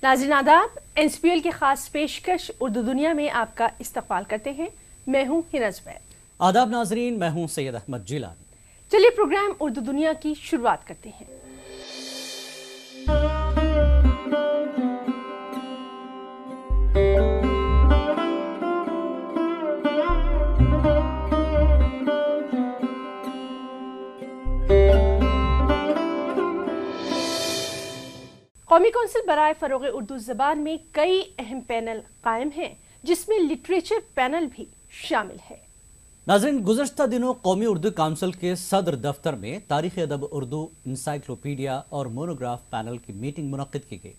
नाज़रीन आदाब, NSPL की खास पेशकश उर्दू दुनिया में आपका इस्तकबाल करते हैं। मैं हूँ हिना ज़ुबैर। आदाब नाजरीन, मैं हूँ सैयद अहमद जिलानी। चलिए प्रोग्राम उर्दू दुनिया की शुरुआत करते हैं। कौमी कौंसिल बराए फ़रोग़ उर्दू ज़बान में कई अहम पैनल कायम हैं, जिसमें लिटरेचर पैनल भी शामिल है। नाज़रीन, गुज़श्ता दिनों कौमी उर्दू काउंसिल के सदर दफ्तर में तारीख़ अदब उर्दू, इंसाइक्लोपीडिया और मोनोग्राफ पैनल की मीटिंग मुनक़्क़िद की गई।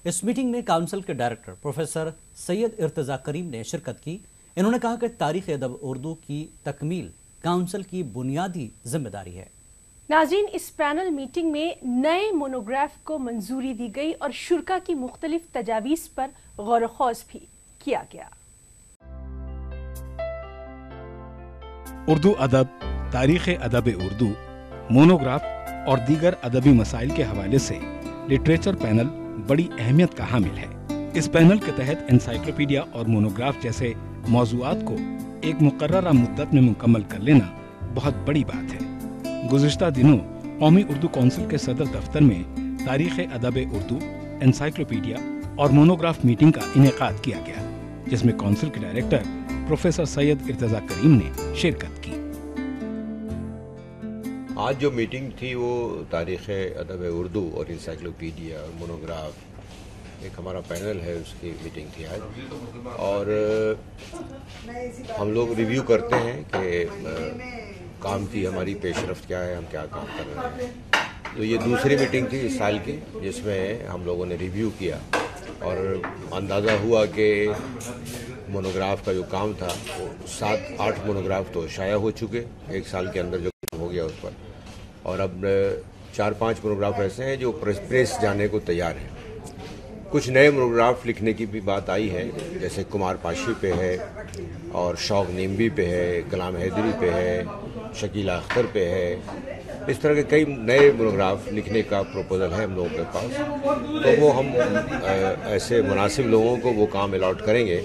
इस मीटिंग में काउंसिल के डायरेक्टर प्रोफेसर सैयद इर्तज़ा करीम ने शिरकत की। इन्होंने कहा कि तारीख़ अदब उर्दू की तकमील काउंसिल की बुनियादी जिम्मेदारी है। नाज़रीन, इस पैनल मीटिंग में नए मोनोग्राफ को मंजूरी दी गई और शुरा की मुख्तलिफ तजावीज़ पर गौर ख़ौज़ भी किया गया। उर्दू अदब, तारीख़ अदब उर्दू, मोनोग्राफ और दीगर अदबी मसाइल के हवाले से लिटरेचर पैनल बड़ी अहमियत का हामिल है। इस पैनल के तहत एनसाइक्लोपीडिया और मोनोग्राफ जैसे मौज़ूआत को एक मुकर्ररा मुद्दत में मुकम्मल कर लेना बहुत बड़ी बात है। गुज़िश्ता दिनों कौमी उर्दू काउंसिल के सदर दफ्तर में तारीख़ अदब उर्दू, एनसाइक्लोपीडिया और मोनोग्राफ मीटिंग का इनेकाद किया गया, जिसमें काउंसिल के डायरेक्टर प्रोफेसर सैयद इर्तज़ा करीम ने शिरकत की। आज जो मीटिंग थी वो तारीख़ अदब उर्दू और इंसाइक्लोपीडिया और मोनोग्राफ एक हमारा पैनल है, उसकी मीटिंग थी आज। और हम लोग रिव्यू करते हैं कि काम की हमारी पेशरफ्त क्या है, हम क्या काम कर रहे हैं। तो ये दूसरी मीटिंग थी इस साल की, जिसमें हम लोगों ने रिव्यू किया और अंदाज़ा हुआ कि मोनोग्राफ का जो काम था वो 7-8 मोनोग्राफ तो शाया हो चुके एक साल के अंदर जो हो गया उस पर, और अब 4-5 मोनोग्राफ ऐसे हैं जो प्रेस जाने को तैयार हैं। कुछ नए मोनोग्राफ लिखने की भी बात आई है, जैसे कुमार पाशी पे है और शौक नीमबी पे है, कलाम हैदरी पे है, शकीला अख्तर पे है। इस तरह के कई नए मोनोग्राफ लिखने का प्रोपोज़ल है हम लोगों के पास। तो वो हम ऐसे मुनासिब लोगों को वो काम अलॉट करेंगे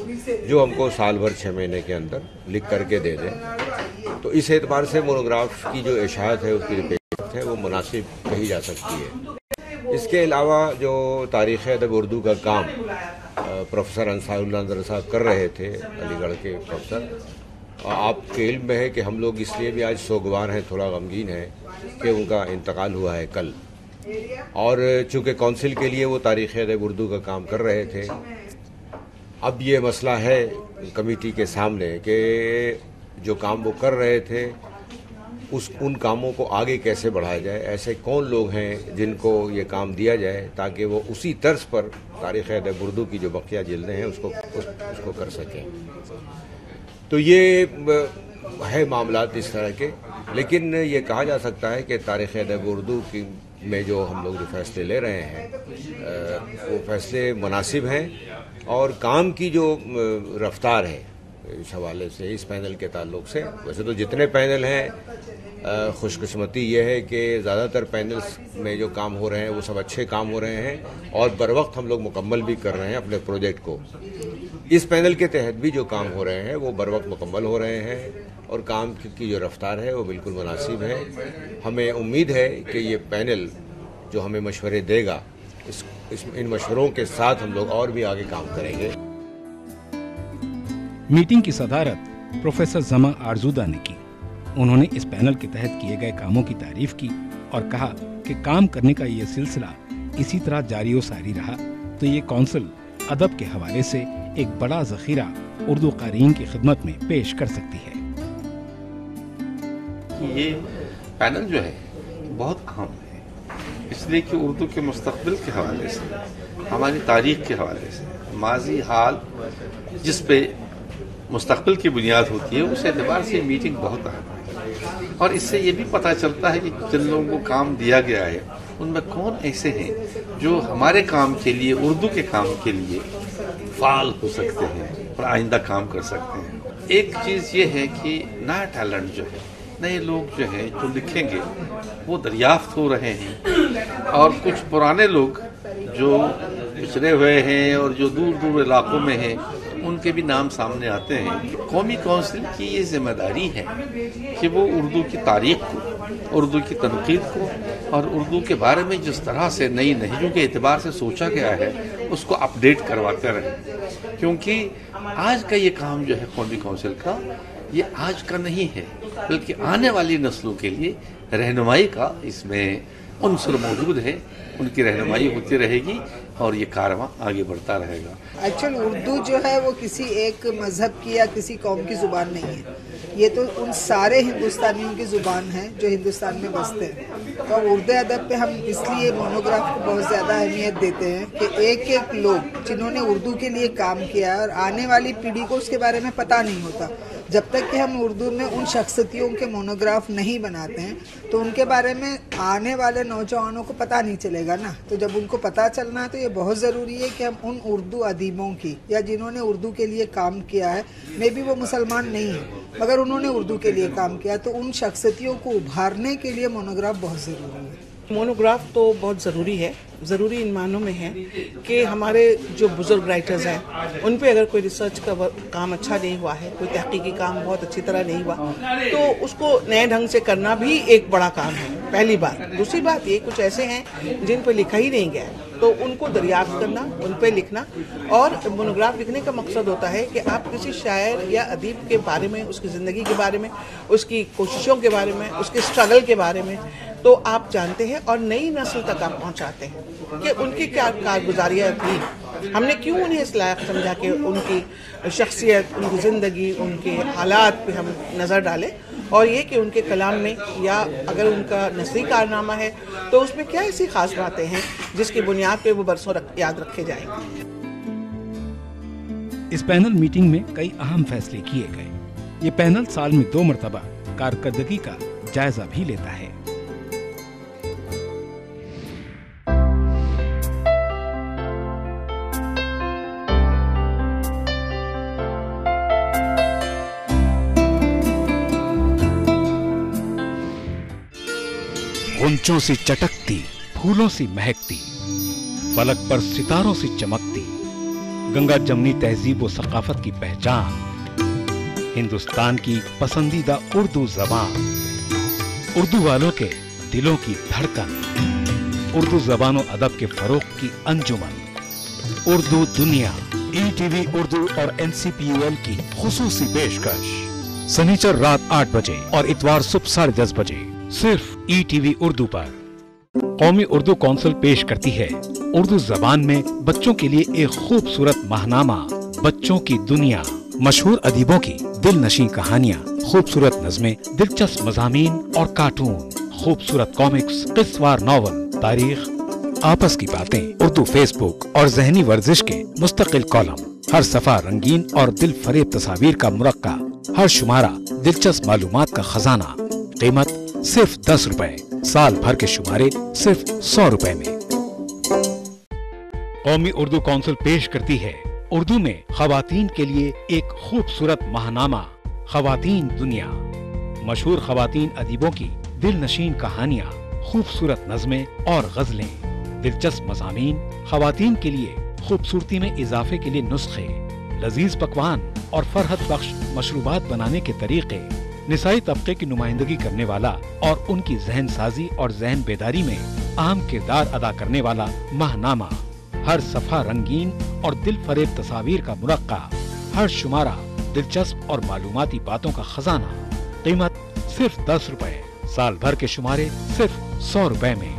जो हमको साल भर 6 महीने के अंदर लिख करके दे दें। तो इस एतबार से मोनोग्राफ की जो इशाअत है, उसकी जो पेशरफ्त है, वो मुनासिब कही जा सकती है। इसके अलावा जो तारीख़ अदब उर्दू का काम प्रोफेसर अंसारुल्लाह अंदर साहब कर रहे थे, अलीगढ़ के प्रोफेसर, आपके इल्म में है कि हम लोग इसलिए भी आज सोगवार हैं, थोड़ा गमगीन हैं कि उनका इंतकाल हुआ है कल। और चूँकि काउंसिल के लिए वो तारीख़ अदब उर्दू का काम कर रहे थे, अब ये मसला है कमेटी के सामने कि जो काम वो कर रहे थे उन कामों को आगे कैसे बढ़ाया जाए, ऐसे कौन लोग हैं जिनको ये काम दिया जाए ताकि वो उसी तर्ज पर तारीख़ अदब उर्दू की जो बकिया जिल्दें हैं उसको कर सकें। तो ये है मामलात इस तरह के। लेकिन ये कहा जा सकता है कि तारीख़ अदब उर्दू की में जो हम लोग जो फैसले ले रहे हैं वो फैसले मुनासिब हैं, और काम की जो रफ्तार है इस हवाले से, इस पैनल के ताल्लुक से, वैसे तो जितने पैनल हैं खुशकिस्मती ये है कि ज़्यादातर पैनल्स में जो काम हो रहे हैं वो सब अच्छे काम हो रहे हैं और बर वक्त हम लोग मुकम्मल भी कर रहे हैं अपने प्रोजेक्ट को। इस पैनल के तहत भी जो काम हो रहे हैं वो बर वक्त मुकम्मल हो रहे हैं और काम की जो रफ्तार है वो बिल्कुल मुनासिब है। हमें उम्मीद है कि ये पैनल जो हमें मशवरे देगा, इन मशवरों के साथ हम लोग और भी आगे काम करेंगे। मीटिंग की सदारत प्रोफेसर जमा आरजूदा ने की। उन्होंने इस पैनल के तहत किए गए कामों की तारीफ की और कहा कि काम करने का ये सिलसिला इसी तरह जारी व सारी रहा तो ये काउंसिल अदब के हवाले से एक बड़ा ज़ख़ीरा उर्दू क़ारीन की खिदमत में पेश कर सकती है। ये पैनल जो है बहुत अहम है, इसलिए कि उर्दू के मुस्तक़बिल के हवाले से, हमारी तारीख़ के हवाले से, माजी हाल जिस पे मुस्तक़बिल की बुनियाद होती है, उस एतबार से मीटिंग बहुत अहम है। और इससे ये भी पता चलता है कि जिन लोगों को काम दिया गया है उनमें कौन ऐसे हैं जो हमारे काम के लिए, उर्दू के काम के लिए फाल हो सकते हैं और आइंदा काम कर सकते हैं। एक चीज़ ये है कि नया टैलेंट जो है, नए लोग जो हैं जो लिखेंगे वो दरियाफ्त हो रहे हैं, और कुछ पुराने लोग जो पिछड़े हुए हैं और जो दूर दूर इलाकों में हैं उनके भी नाम सामने आते हैं। कौमी कौंसिल की ये जिम्मेदारी है कि वो उर्दू की तारीख को, उर्दू की तनकीद को और उर्दू के बारे में जिस तरह से नई नहजों के एतबार से सोचा गया है उसको अपडेट करवाते रहें, क्योंकि आज का ये काम जो है कौमी कौंसिल का, ये आज का नहीं है बल्कि आने वाली नस्लों के लिए रहनुमाई का इसमें उन्सुर मौजूद है। उनकी रहनुमाई होती रहेगी और ये कारवां आगे बढ़ता रहेगा। एक्चुअल उर्दू जो है वो किसी एक मज़हब की या किसी कौम की ज़ुबान नहीं है, ये तो उन सारे हिंदुस्तानियों की ज़ुबान है जो हिंदुस्तान में बसते हैं। तो अब उर्दू अदब पे हम इसलिए मोनोग्राफ को बहुत ज़्यादा अहमियत देते हैं कि एक एक लोग जिन्होंने उर्दू के लिए काम किया है और आने वाली पीढ़ी को उसके बारे में पता नहीं होता। जब तक कि हम उर्दू में उन शख्सियतों के मोनोग्राफ नहीं बनाते हैं तो उनके बारे में आने वाले नौजवानों को पता नहीं चलेगा ना। तो जब उनको पता चलना है तो ये बहुत ज़रूरी है कि हम उन उर्दू अदीबों की या जिन्होंने उर्दू के लिए काम किया है, मे बी वो मुसलमान नहीं है मगर उन्होंने उर्दू के लिए काम किया, तो उन शख्सियतों को उभारने के लिए मोनोग्राफ बहुत ज़रूरी है। मोनोग्राफ तो बहुत ज़रूरी है। ज़रूरी इन मानों में है कि हमारे जो बुज़ुर्ग राइटर्स हैं उन पे अगर कोई रिसर्च का काम अच्छा नहीं हुआ है, कोई तहकीकी काम बहुत अच्छी तरह नहीं हुआ, तो उसको नए ढंग से करना भी एक बड़ा काम है, पहली बात। दूसरी बात ये, कुछ ऐसे हैं जिन पर लिखा ही नहीं गया है तो उनको दरियाफ्त करना, उन पे लिखना। और मोनोग्राफ लिखने का मकसद होता है कि आप किसी शायर या अदीब के बारे में, उसकी ज़िंदगी के बारे में, उसकी कोशिशों के बारे में, उसके स्ट्रगल के बारे में तो आप जानते हैं और नई नस्ल तक आप पहुंचाते हैं कि उनकी क्या कारगुजारियाँ थी, हमने क्यों उन्हें इस लायक समझा कि उनकी शख्सियत, उनकी ज़िंदगी, उनके हालात पे हम नज़र डालें, और ये कि उनके कलाम में या अगर उनका नस्ली कारनामा है तो उसमें क्या ऐसी खास बातें हैं जिसकी बुनियाद पे वो बरसों याद रखे जाएंगे। इस पैनल मीटिंग में कई अहम फैसले किए गए। ये पैनल साल में 2 मरतबा कारकर्दगी का जायजा भी लेता है। गुंचों से चटकती, फूलों से महकती, फलक पर सितारों से चमकती, गंगा जमनी तहजीब व सकाफत की पहचान, हिंदुस्तान की पसंदीदा उर्दू जबान, उर्दू वालों के दिलों की धड़कन, उर्दू जबान व अदब के फरोग की अंजुमन, उर्दू दुनिया। ETV उर्दू और NCPUL की खुसूसी पेशकश शनिचर रात 8 बजे और इतवार सुबह 10:30 बजे सिर्फ ETV उर्दू पर। कौमी उर्दू कौंसिल पेश करती है उर्दू जबान में बच्चों के लिए एक खूबसूरत माहनामा, बच्चों की दुनिया, मशहूर अदीबों की दिल नशीं कहानियाँ, खूबसूरत नज़में, दिलचस्प मज़ामीन और कार्टून, खूबसूरत कॉमिक्स, किस्सवार नॉवल, तारीख, आपस की बातें, उर्दू फेसबुक और ज़हनी वर्जिश के मुस्तकिल कॉलम, हर सफ़ा रंगीन और दिल फरेब तस्वीर का मुरक्का, हर शुमारा दिलचस्प मालूमात का खजाना। कीमत सिर्फ 10 रुपए, साल भर के शुमारे सिर्फ 100 रुपए में। कौमी उर्दू कौंसिल पेश करती है उर्दू में खवातीन के लिए एक खूबसूरत माहनामा, खवातीन दुनिया, मशहूर खवातीन अदीबों की दिल नशीन कहानियाँ, खूबसूरत नज़में और गजलें, दिलचस्प मज़ामीन, खवातीन के लिए खूबसूरती में इजाफे के लिए नुस्खे, लजीज पकवान और फरहत बख्श मशरूबात बनाने के तरीके, निसाई तबके की नुमाइंदगी करने वाला और उनकी जहन साजी और जहन बेदारी में अहम किरदार अदा करने वाला माहनामा, हर सफ़ा रंगीन और दिल फरेब तस्वीर का मुरक्का, हर शुमारा दिलचस्प और मालूमाती बातों का खजाना। कीमत सिर्फ 10 रुपए, साल भर के शुमारे सिर्फ 100 रुपए में।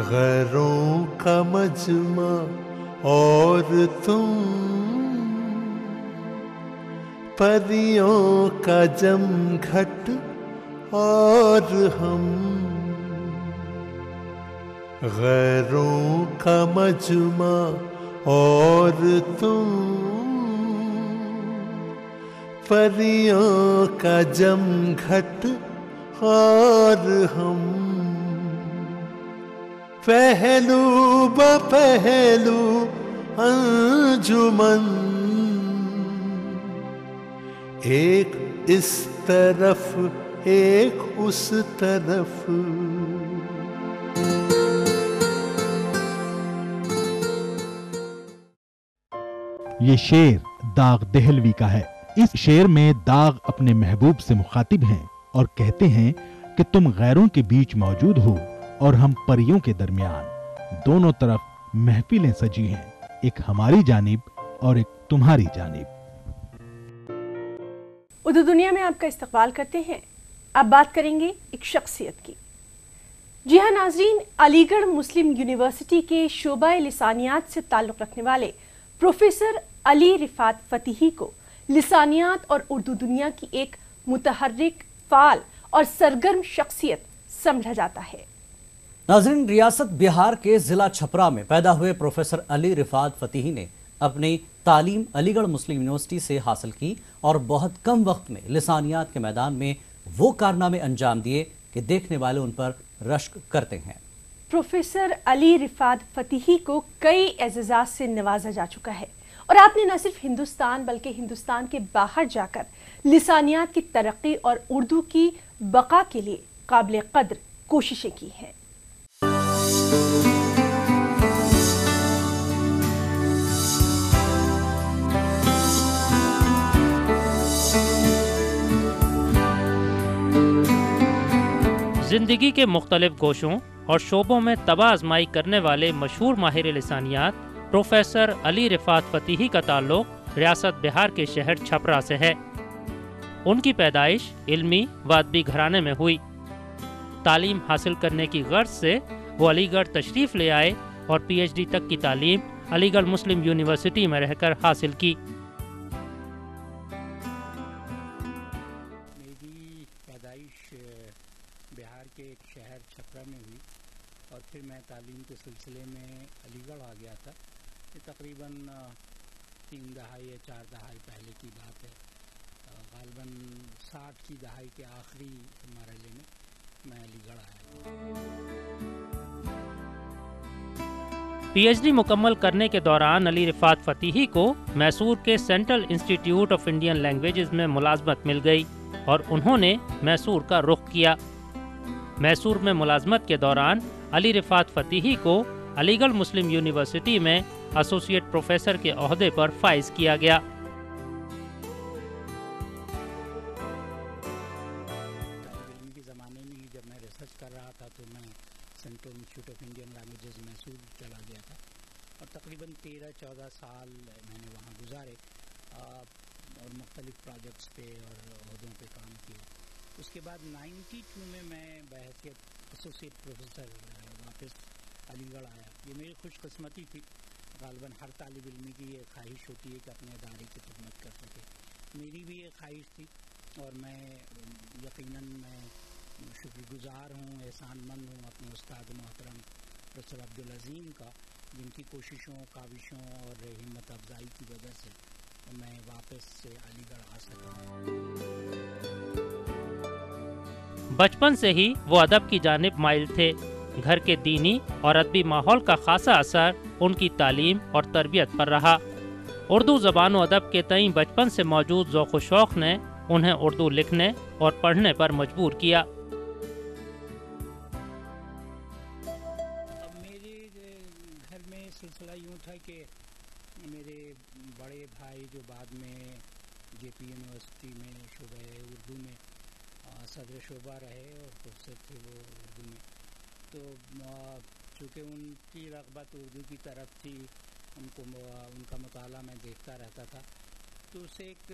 गैरों का मजमा और तुम, परियों का जमघट और हम, गैरों का मजमा और तुम, परियों का जमघट और हम, पहलू ब पहलू अंजुमन, एक इस तरफ एक उस तरफ। ये शेर दाग दहलवी का है। इस शेर में दाग अपने महबूब से मुखातिब हैं और कहते हैं कि तुम गैरों के बीच मौजूद हो और हम परियों के दरमियान। दोनों तरफ महफिलें सजी हैं, एक हमारी जानिब और एक तुम्हारी जानिब। उर्दू दुनिया में आपका इस्तकबाल करते हैं। अब बात करेंगे एक शख्सियत की। जी हाँ नाजरीन, अलीगढ़ मुस्लिम यूनिवर्सिटी के शोबा लिसानियात से ताल्लुक़ रखने वाले प्रोफेसर अली रिफात फतीही को लिसानियात और उर्दू दुनिया की एक मुतहर्रिक, फाल और सरगर्म शख्सियत समझा जाता है। नाज़रीन, रियासत बिहार के ज़िला छपरा में पैदा हुए प्रोफेसर अली रिफात फतीही ने अपनी तालीम अलीगढ़ मुस्लिम यूनिवर्सिटी से हासिल की और बहुत कम वक्त में लिसानियात के मैदान में वो कारनामे अंजाम दिए कि देखने वाले उन पर रश्क करते हैं। प्रोफेसर अली रिफात फतीही को कई एज़ाज़ात से नवाजा जा चुका है और आपने न सिर्फ हिंदुस्तान बल्कि हिंदुस्तान के बाहर जाकर लिसानियात की तरक्की और उर्दू की बका के लिए काबिल कद्र कोशिशें की हैं। जिंदगी के मुख्तलिफ गोशों और शोबों में तबाह आजमाई करने वाले मशहूर माहिर लिसानियात प्रोफेसर अली रिफात फतीही का ताल्लुक रियासत बिहार के शहर छपरा से है। उनकी पैदाइश इल्मी व अदबी घराने में हुई। तालीम हासिल करने की गर्ज से वो अलीगढ़ तशरीफ़ ले आए और पीएचडी तक की तालीम अलीगढ़ मुस्लिम यूनिवर्सिटी में रहकर हासिल की। मेरी पैदाइश बिहार के एक शहर छपरा में हुई और फिर मैं तालीम के सिलसिले में अलीगढ़ आ गया था। ये तकरीबन 3 दहाई या 4 दहाई पहले की बात है। ग़ालिबन 60 की दहाई के आखिरी मरहले में मैं अलीगढ़ आया। पीएचडी मुकम्मल करने के दौरान अली रिफात फतीही को मैसूर के central institute of Indian languages में मुलाजमत मिल गई और उन्होंने मैसूर का रुख किया। मैसूर में मुलाजमत के दौरान अली रिफात फतीही को अलीगढ़ मुस्लिम यूनिवर्सिटी में एसोसिएट प्रोफेसर के ओहदे पर फाइज किया गया। के ज़माने में ही जब मैं रिसर्च कर रहा था तो मैं central institute of Indian languages Mysore चला गया था और तकरीबन 13-14 साल मैंने वहाँ गुजारे और मुख्तलिफ प्रोजेक्ट्स पे और ओहदों पे काम किया। उसके बाद 92 में मैं बहैसियत एसोसिएट प्रोफेसर वापस अलीगढ़ आया। ये मेरी खुशकिस्मती थी। ग़ालिबन हर तालिब इल्मी की ये ख्वाहिश होती है कि अपने अदारे की खिदमत कर सके। मेरी भी ये ख्वाहिश थी और मैं यकीनन मैं शुक्रगुज़ार हूँ, एहसानमंद हूँ अपने उस्ताद मोहतरम प्रोफेसर अब्दुल अज़ीम का, जिनकी कोशिशों, काविशों और हिम्मत अफजाई की वजह से मैं वापस से अलीगढ़ आ सका। बचपन से ही वो अदब की जानिब माइल थे। घर के दीनी और अदबी माहौल का खासा असर उनकी तालीम और तरबियत पर रहा। उर्दू ज़बान व अदब के तईं बचपन से मौजूद ज़ौक़ व शौक़ ने उन्हें उर्दू लिखने और पढ़ने पर मजबूर किया। मेरे घर में सिलसिला यूँ था कि मेरे बड़े भाई जो बाद में जेपी यूनिवर्सिटी में शोबा उर्दू में सदर शोबा रहे और प्रोफेसर थे वो उर्दू में, तो चूँकि उनकी रग़बत उर्दू की तरफ थी, उनका मुताला मैं देखता रहता था, तो उससे एक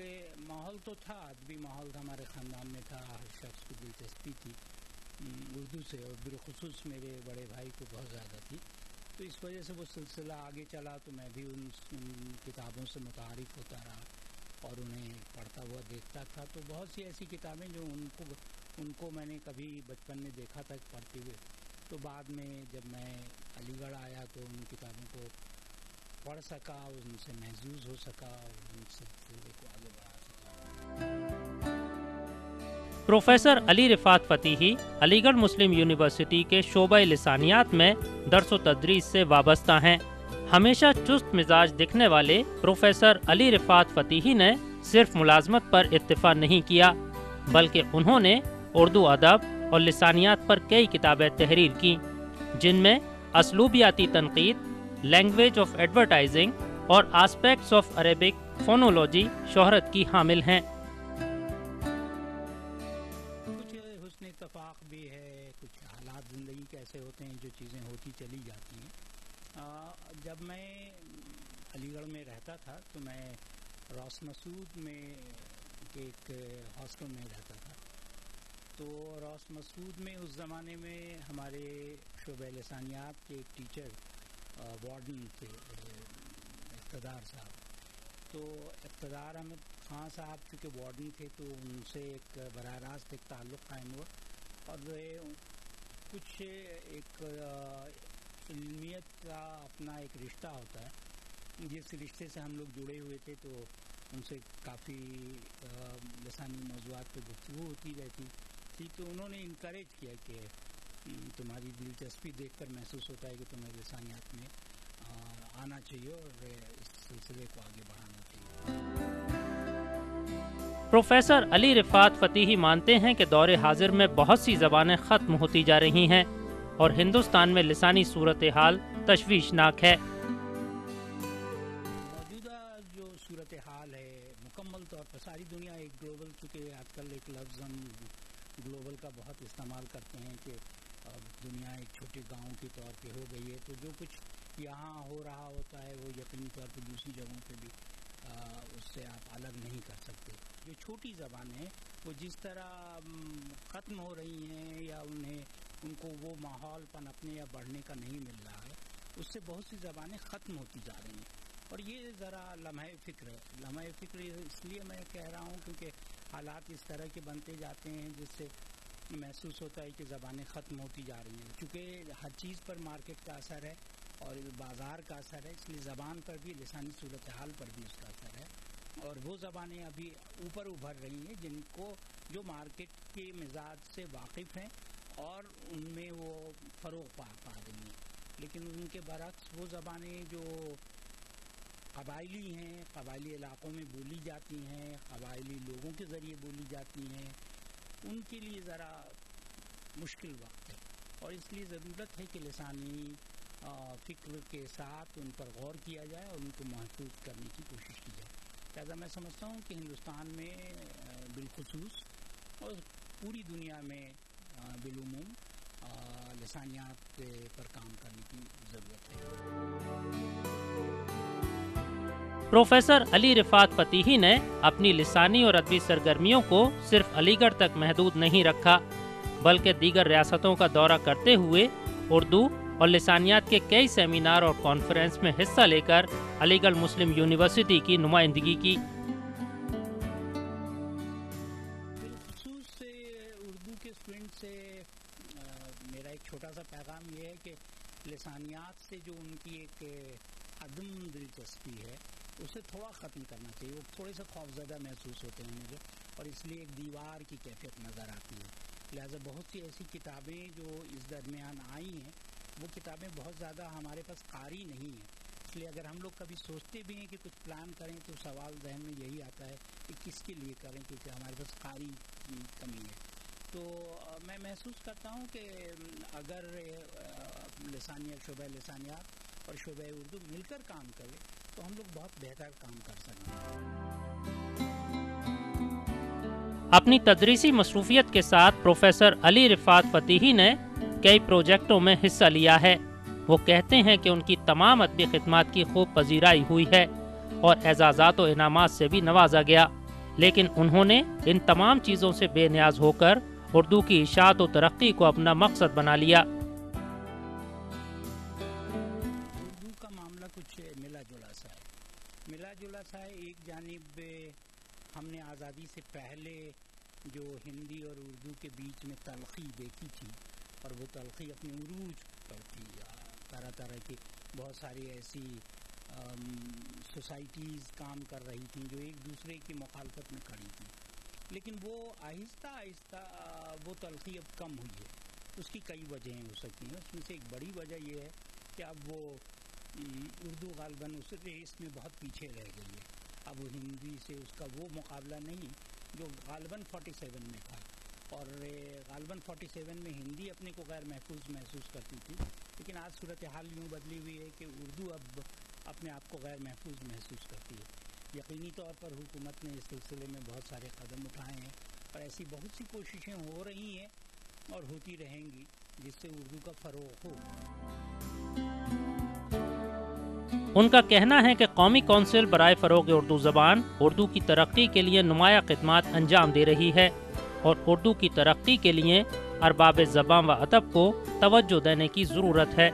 माहौल तो था, अदबी माहौल था हमारे ख़ानदान में था। हर शख्स को दिलचस्पी थी उर्दू से और बिलखुसूस मेरे बड़े भाई को बहुत ज़्यादा थी। तो इस वजह से वो सिलसिला आगे चला, तो मैं भी उन किताबों से मुतारिफ़ होता रहा और उन्हें पढ़ता हुआ देखता था। तो बहुत सी ऐसी किताबें जो उनको मैंने कभी बचपन में देखा था पढ़ते हुए, तो बाद में जब मैं अलीगढ़ आया तो उन किताबों को पढ़ सका, उनसे महजूज़ हो सका और उन सिलसिले को आगे बढ़ा सका। प्रोफेसर अली रिफात फतीही अलीगढ़ मुस्लिम यूनिवर्सिटी के शोबा लिसानियात में दर्स व तदरीस से वाबस्ता हैं। हमेशा चुस्त मिजाज दिखने वाले प्रोफेसर अली रिफात फतीही ने सिर्फ मुलाजमत पर इत्तिफा नहीं किया, बल्कि उन्होंने उर्दू अदब और लिसानियात पर कई किताबें तहरीर की, जिनमें असलूबियाती तनकीद, लैंग्वेज ऑफ एडवर्टाइजिंग और आस्पेक्ट्स ऑफ अरेबिक फोनोलॉजी शोहरत की हामिल हैं। कुछ हुस्न इत्तफाक भी है, कुछ हालात ज़िंदगी के ऐसे होते हैं जो चीज़ें होती चली जाती हैं। जब मैं अलीगढ़ में रहता था तो मैं रॉस मसूद में एक हॉस्टल में रहता था। तो रॉस मसूद में उस ज़माने में हमारे शोबे लिसानियात के एक टीचर वार्डन थे, इक़्तिदार साहब। तो इक़्तिदार अहमद ख़ान साहब चूँकि वार्डन थे तो उनसे एक बराह रास्त एक ताल्लुक़ कायम हुआ और कुछ एक इल्मियत का अपना एक रिश्ता होता है, जिस रिश्ते से हम लोग जुड़े हुए थे। तो उनसे काफ़ी लिसानी मौज़ूआत पे गुफ्तगू होती रहती थी। तो उन्होंने इनकरेज किया कि तुम्हारी दिलचस्पी देखकर महसूस होता है कि तुम्हें लिसानियात में आना चाहिए और इस सिलसिले को आगे बढ़ाना चाहिए। प्रोफेसर अली रिफात फतीही मानते हैं कि दौरे हाजिर में बहुत सी ज़बानें ख़त्म होती जा रही हैं और हिंदुस्तान में लिसानी सूरत हाल तशवीशनाक है। मौजूदा जो सूरत हाल है मुकम्मल तौर पर सारी दुनिया एक ग्लोबल, चूँकि आजकल एक लफ्ज़ हम ग्लोबल का बहुत इस्तेमाल करते हैं कि दुनिया एक छोटे गांव के तौर पे हो गई है। तो जो कुछ यहाँ हो रहा होता है वो यकीनी तौर पे दूसरी जगहों पे भी उससे आप अलग नहीं कर सकते। जो छोटी ज़बानें हैं वो जिस तरह ख़त्म हो रही हैं या उनको वो माहौल पनपने या बढ़ने का नहीं मिल रहा है, उससे बहुत सी ज़बानें ख़त्म होती जा रही हैं। और ये ज़रा लम्हे फ़िक्र है। लम्हे फ़िक्र इसलिए मैं कह रहा हूँ क्योंकि हालात इस तरह के बनते जाते हैं जिससे महसूस होता है कि ज़बानें ख़त्म होती जा रही हैं। चूँकि हर चीज़ पर मार्केट का असर है और बाज़ार का असर है, इसलिए ज़बान पर भी, लिसानी सूरत हाल पर भी उसका असर है। और वो ज़बानें अभी ऊपर उभर रही हैं जिनको जो मार्केट के मिजाज से वाकिफ़ हैं और उनमें वो फ़रोग़ पा रही हैं। लेकिन उनके बरक्स वो ज़बानें जो क़बाइली हैं, क़बाइली इलाक़ों में बोली जाती हैं, क़बाइली लोगों के ज़रिए बोली जाती हैं, उनके लिए ज़रा मुश्किल वक्त है। और इसलिए ज़रूरत है कि लिसानी फ़िक्र के साथ उन पर गौर किया जाए और उनको महफूज करने की कोशिश की जाए। लिहाजा मैं समझता हूँ कि हिंदुस्तान में बिलखुसूस और पूरी दुनिया में बिलुमूम लिसानियात पर काम करने की ज़रूरत है। प्रोफेसर अली रिफात फतीही ने अपनी लिसानी और अदबी सरगर्मियों को सिर्फ अलीगढ़ तक महदूद नहीं रखा, बल्कि दीगर रियासतों का दौरा करते हुए उर्दू और लिसानियात के कई सेमिनार और कॉन्फ्रेंस में हिस्सा लेकर अलीगढ़ मुस्लिम यूनिवर्सिटी की नुमाइंदगी की। बिलखुसूस उर्दू के स्टूडेंट से मेरा एक छोटा सा पैगाम ये है कि लिसानियात से जो उनकी एक अदम दिलचस्पी है उसे थोड़ा ख़त्म करना चाहिए। वो थोड़े से खौफज़दा महसूस होते हैं मुझे और इसलिए एक दीवार की कैफियत नज़र आती है। लिहाजा बहुत सी ऐसी किताबें जो इस दरमियान आई हैं वो किताबें बहुत ज़्यादा हमारे पास कारी नहीं हैं। इसलिए अगर हम लोग कभी सोचते भी हैं कि कुछ प्लान करें तो सवाल जहन में यही आता है कि किसके लिए करें, क्योंकि हमारे पास कारी की कमी है। तो मैं महसूस करता हूँ कि अगर शोबा लिसानियात और शोबा उर्दू मिलकर काम करें तो हम लोग बहुत बेहतर काम कर सकते हैं। अपनी तदरीसी मसरूफियत के साथ प्रोफेसर अली रिफात फतीही ने कई प्रोजेक्टों में हिस्सा लिया है। वो कहते हैं कि उनकी तमाम अदबी खिदमात की खूब पजीराई हुई है और एजाज़ात और इनामात से भी नवाजा गया, लेकिन उन्होंने इन तमाम चीज़ों से बेनियाज होकर उर्दू की इशाअत और तरक्की को अपना मकसद बना लिया। उर्दू का मामला कुछ मिला जुला सा है। एक जानिब हमने आज़ादी से पहले जो हिंदी और उर्दू के बीच में तलखी देखी थी और वो तलखी अपने उरूज पर थी। तरह तरह की बहुत सारी ऐसी सोसाइटीज़ काम कर रही थी जो एक दूसरे की मुखालफत में खड़ी थी। لیکن وہ آہستہ آہستہ وہ تلخی اب کم ہوئی ہے. اس کی کئی وجہیں ہو سکتی ہیں. اس میں سے ایک بڑی وجہ یہ ہے کہ اب وہ اردو غالباً اس ریس میں بہت پیچھے رہ گئی ہے. اب ہندی سے اس کا وہ مقابلہ نہیں جو غالباً 47 میں تھا. اور غالباً 47 میں ہندی اپنے کو غیر محفوظ محسوس کرتی تھی، لیکن آج صورتحال یوں بدلی ہوئی ہے کہ اردو اب اپنے آپ کو غیر محفوظ محسوس کرتی ہے. یقینی طور پر حکومت نے اس سلسلے میں بہت سارے قدم اٹھائے ہیں اور ایسی بہت سی کوششیں ہو رہی ہیں اور ہوتی رہیں گی جس سے اردو کا فروغ ہو. ان کا کہنا ہے کہ قومی کونسل برائے فروغ اردو زبان اردو کی ترقی کے لیے نمایاں خدمات انجام دے رہی ہے اور اردو کی ترقی کے لیے ارباب زبان و ادب کو توجہ دینے کی ضرورت ہے.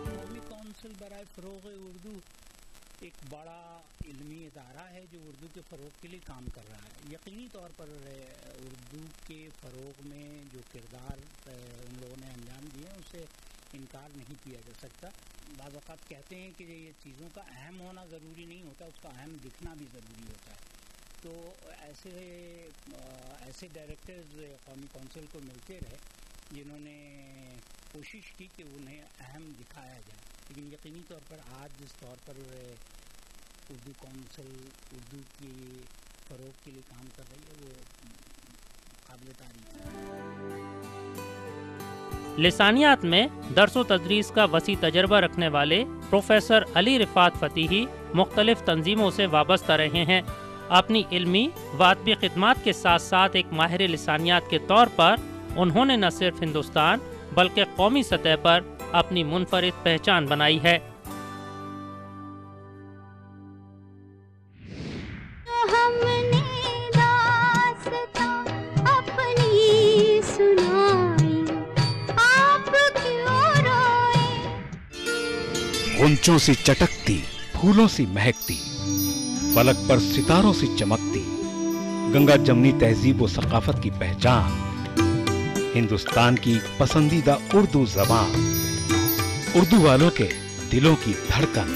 قومی کونسل برائے فروغ اردو ایک بڑا علمی ادارہ ہے جو اردو کے فروغ کے لیے کام کر رہا ہے. یقینی طور پر اردو کے فروغ میں جو کردار ان لوگوں نے انجام دیے ہیں اسے انکار نہیں کیا جا سکتا. بعض اوقات کہتے ہیں کہ یہ چیزوں کا اہم ہونا ضروری نہیں ہوتا، اس کا اہم دکھنا بھی ضروری ہوتا ہے. تو ایسے ڈائریکٹرز قومی کونسل کو ملتے رہے جنہوں نے کوشش کی کہ انہیں اہم دکھایا جائے. لیکن یقینی طور پر آج جس طور پر اردو کونسل اردو کی فروغ کے لیے کام کر رہی ہے وہ قابل تعریف ہے. لسانیات میں درس و تدریس کا وسیع تجربہ رکھنے والے پروفیسر علی رفعت فتیحی مختلف تنظیموں سے وابستہ رہے ہیں. اپنی علمی و ادبی خدمات کے ساتھ ساتھ ایک ماہر لسانیات کے طور پر انہوں نے نہ صرف ہندوستان بلکہ قومی سطح پر اپنی منفرد پہچان بنائی ہے. غنچوں سی چٹکتی، پھولوں سی مہکتی، فلک پر ستاروں سی چمکتی، گنگا جمنی تہذیب و ثقافت کی پہچان، ہندوستان کی پسندیدہ اردو زبان، اردو والوں کے دلوں کی دھڑکن،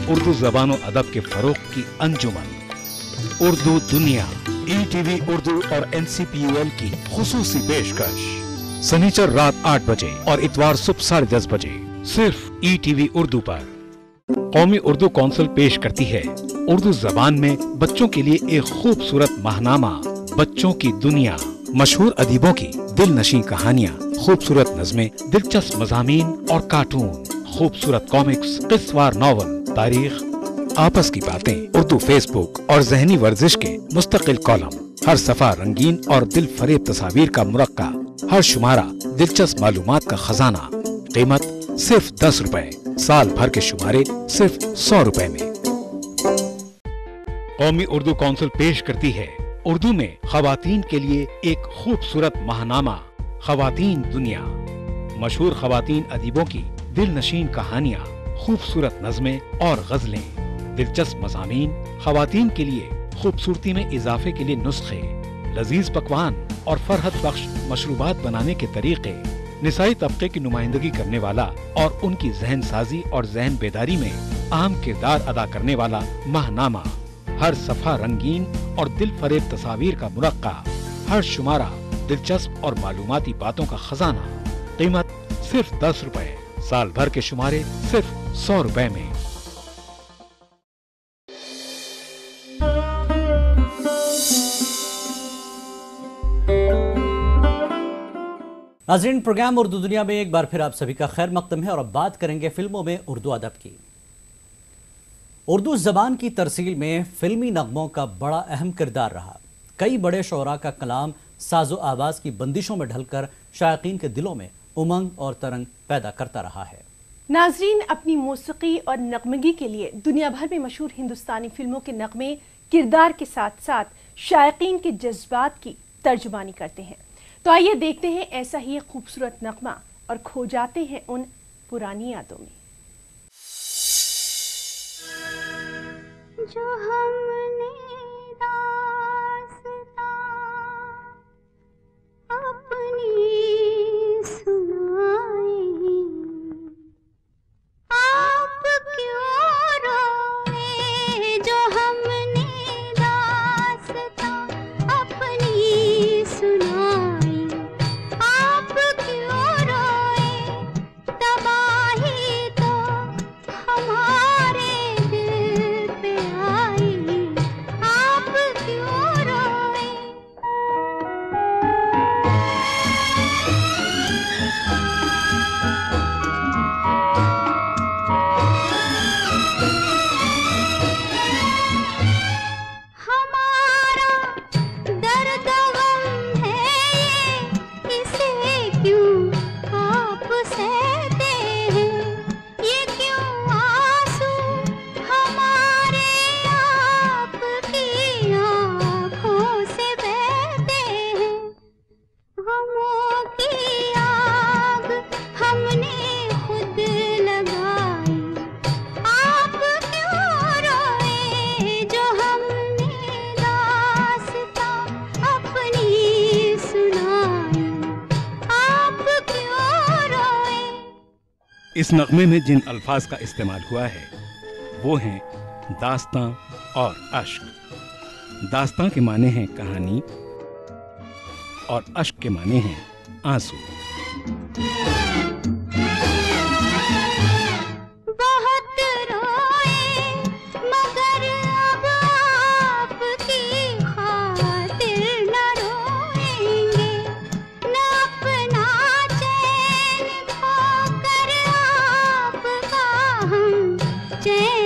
اردو زبان و ادب کے فروغ کی انجمن، اردو دنیا. ETV اردو اور NCPUL کی خصوصی پیشکش سنیچر رات 8 بجے اور اتوار صبح 10:30 بجے صرف ETV اردو پر. قومی اردو کونسل پیش کرتی ہے اردو زبان میں بچوں کے لیے ایک خوبصورت ماہنامہ بچوں کی دنیا. مشہور ادیبوں کی دل نشیں کہانیاں، خوبصورت نظمیں، دلچسپ مضامین اور کارٹون، خوبصورت کامکس، قصہ وار ناول، تاریخ، آپس کی باتیں، اردو فیس بک اور ذہنی ورزش کے مستقل کالم. ہر صفحہ رنگین اور دل فریب تصاویر کا مرقع، ہر شمارہ دلچسپ معلومات کا خزانہ. قیمت صرف 10 روپے. سال بھر کے شمارے صرف 100 روپے میں. قومی اردو کونسل پیش کرتی ہے اردو میں خواتین کے لیے ایک خوبصورت ماہنامہ خواتین دنیا. مشہور خواتین ادیبوں کی دل نشین کہانیاں، خوبصورت نظمیں اور غزلیں، دلچسپ مضامین، خواتین کے لیے خوبصورتی میں اضافے کے لیے نسخے، لذیذ پکوان اور فرحت بخش مشروبات بنانے کے طریقے، نسائی طبقے کی نمائندگی کرنے والا اور ان کی ذہن سازی اور ذہن بیداری میں اہم کردار ادا کرنے والا ماہنامہ. ہر صفحہ رنگین اور دل فریب تصاویر کا مرقع، ہر شمارہ دلچسپ اور معلوماتی باتوں کا خزانہ. قیمت صرف 10 روپے. سال بھر کے شمارے صرف 100 روپے میں. ناظرین، پروگرام اردو دنیا میں ایک بار پھر آپ سبھی کا خیر مقدم ہے اور اب بات کریں گے فلموں میں اردو ادب کی. اردو زبان کی ترسیل میں فلمی نغموں کا بڑا اہم کردار رہا. کئی بڑے شعراء کا کلام ساز و آواز کی بندشوں میں ڈھل کر شائقین کے دلوں میں امنگ اور ترنگ پیدا کرتا رہا ہے. ناظرین، اپنی موسیقی اور نغمگی کے لیے دنیا بھر میں مشہور ہندوستانی فلموں کے نغمے کردار کے ساتھ ساتھ شائقین کے جذبات کی ترجمانی کرتے ہیں. تو آئیے دیکھتے ہیں ایسا ہی ایک خوبصورت نغمہ اور کھو جاتے ہیں ان پرانی یادوں میں. جو ہم نے داستاں اپنی سنائی، آپ کیوں روئے؟ جو ہم نے داستاں इस नगमे में जिन अल्फाज का इस्तेमाल हुआ है वो हैं दास्तां और अश्क। दास्तां के माने हैं कहानी और अश्क के माने हैं आंसू। बहुत रोए मगर अब आपकी खातिर न रोएंगे, न अपना चैन खोकर आपका हम चैन